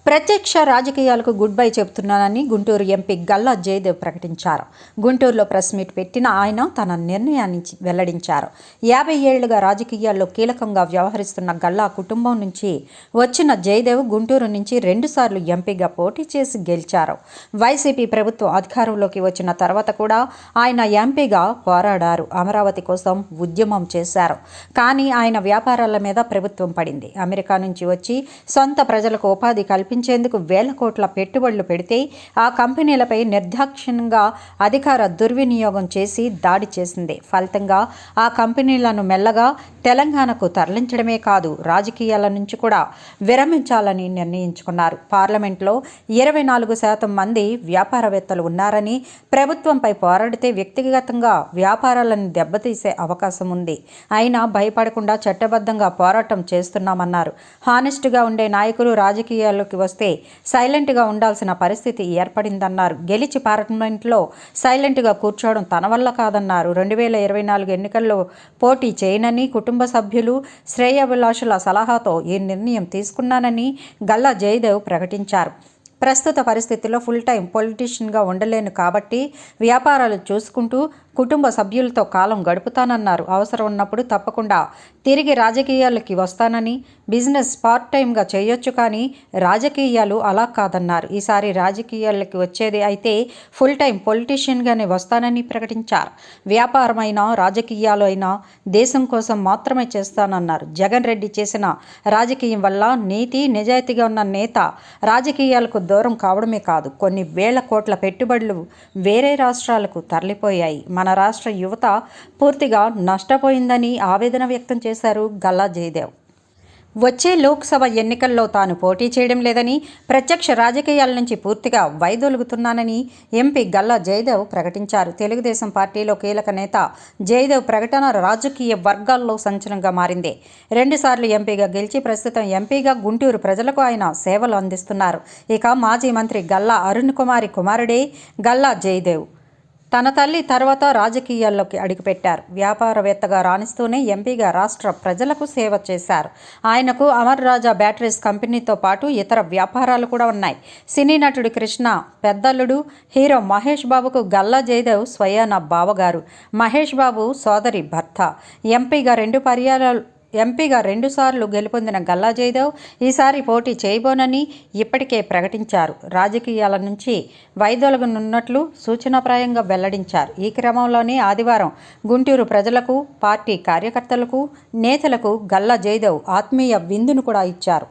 ప్రత్యక్ష రాజకీయాలకు good bye చెబుతున్నానని గుంటూరు ఎంపీ గల్లా జయదేవ్ ప్రకటించారు. గుంటూరులో ప్రెస్ మీట్ పెట్టిన ఆయన తన నిర్ణయాన్ని వెల్లడించారు. 50 ఏళ్లుగా రాజకీయాల్లో కీలకంగా వ్యవహరిస్తున్న గల్లా కుటుంబం నుంచి వచ్చిన జయదేవ్ గుంటూరు నుంచి 2 సార్లు ఎంపీగా పోటీ చేసి గెలిచారు. వైసీపీ ప్రభుత్వం అధికారంలోకి వచ్చిన తర్వాత కూడా ఆయన ఎంపీగా పోరాడారు. అమరావతి కోసం ఉద్యమం చేశారు. కానీ ఆయన వ్యాపారాల మీద ప్రభుత్వం పడింది. అమెరికా నుంచి వచ్చి సొంత ప్రజలకు ఉపాధి కల్పించేందుకు వేల కోట్ల పెట్టుబడులు పెడితే ఆ కంపెనీలపై నిర్దాక్షిణ్యంగా అధికార దుర్వినియోగం చేసి దాడి చేసింది. ఫలితంగా ఆ కంపెనీలను మెల్లగా తెలంగాణకు తరలించడమే కాదు, రాజకీయాల నుంచి కూడా విరమించాలని నిర్ణయించుకున్నారు. పార్లమెంట్లో 24% మంది వ్యాపారవేత్తలు ఉన్నారని, ప్రభుత్వంపై పోరాడితే వ్యక్తిగతంగా వ్యాపారాలను దెబ్బతీసే అవకాశం ఉంది. అయినా భయపడకుండా చట్టబద్ధంగా పోరాటం చేస్తున్నామన్నారు. హానెస్ట్గా ఉండే నాయకులు రాజకీయాల్లోకి వస్తే సైలెంట్గా ఉండాల్సిన పరిస్థితి ఏర్పడిందన్నారు. గెలిచి పార్లమెంట్లో సైలెంట్గా కూర్చోవడం తన వల్ల కాదన్నారు. 2024 ఎన్నికల్లో పోటీ చేయనని, కుటుంబ సభ్యులు శ్రేయోభిలాషుల సలహాతో ఈ నిర్ణయం తీసుకున్నానని గల్లా జయదేవ్ ప్రకటించారు. ప్రస్తుత పరిస్థితుల్లో ఫుల్ టైం పొలిటీషియన్గా ఉండలేను కాబట్టి వ్యాపారాలు చూసుకుంటూ కుటుంబ సభ్యులతో కాలం గడుపుతానన్నారు. అవసరం ఉన్నప్పుడు తప్పకుండా తిరిగి రాజకీయాలకి వస్తానని, బిజినెస్ పార్ట్ టైంగా చేయొచ్చు కానీ రాజకీయాలు అలా కాదన్నారు. ఈసారి రాజకీయాలకి వచ్చేది అయితే ఫుల్ టైం పొలిటీషియన్గానే వస్తానని ప్రకటించారు. వ్యాపారమైనా రాజకీయాలు అయినా దేశం కోసం మాత్రమే చేస్తానన్నారు. జగన్ రెడ్డి చేసిన రాజకీయం వల్ల నీతి నిజాయితీగా ఉన్న నేత రాజకీయాలకు దూరం కావడమే కాదు, కొన్ని వేల కోట్ల పెట్టుబడులు వేరే రాష్ట్రాలకు తరలిపోయాయి. మన రాష్ట్ర యువత పూర్తిగా నష్టపోయిందని ఆవేదన వ్యక్తం చేశారు గల్లా జయదేవ్. వచ్చే లోక్సభ ఎన్నికల్లో తాను పోటీ చేయడం లేదని, ప్రత్యక్ష రాజకీయాల నుంచి పూర్తిగా వైదొలుగుతున్నానని ఎంపీ గల్లా జయదేవ్ ప్రకటించారు. తెలుగుదేశం పార్టీలో కీలక నేత జయదేవ్ ప్రకటన రాజకీయ వర్గాల్లో సంచలనంగా మారింది. 2 సార్లు ఎంపీగా గెలిచి ప్రస్తుతం ఎంపీగా గుంటూరు ప్రజలకు ఆయన సేవలు అందిస్తున్నారు. ఇక మాజీ మంత్రి గల్లా అరుణ్ కుమారి కుమారుడే గల్లా జయదేవ్. తన తల్లి తర్వాత రాజకీయాల్లోకి అడుగుపెట్టారు. వ్యాపారవేత్తగా రాణిస్తూనే ఎంపీగా రాష్ట్ర ప్రజలకు సేవ చేశారు. ఆయనకు అమర్ రాజా బ్యాటరీస్ కంపెనీతో పాటు ఇతర వ్యాపారాలు కూడా ఉన్నాయి. సినీ నటుడు కృష్ణ పెద్దల్లుడు హీరో మహేష్ బాబుకు గల్లా జయదేవ్ స్వయాన బావగారు. మహేష్ బాబు సోదరి భర్త. ఎంపీగా 2 సార్లు గెలుపొందిన గల్లా జయదేవ్ ఈసారి పోటీ చేయబోనని ఇప్పటికే ప్రకటించారు. రాజకీయాల నుంచి వైదొలగనున్నట్లు సూచనాప్రాయంగా వెల్లడించారు. ఈ క్రమంలోనే ఆదివారం గుంటూరు ప్రజలకు, పార్టీ కార్యకర్తలకు, నేతలకు గల్లా జయదేవ్ ఆత్మీయ విందును కూడా ఇచ్చారు.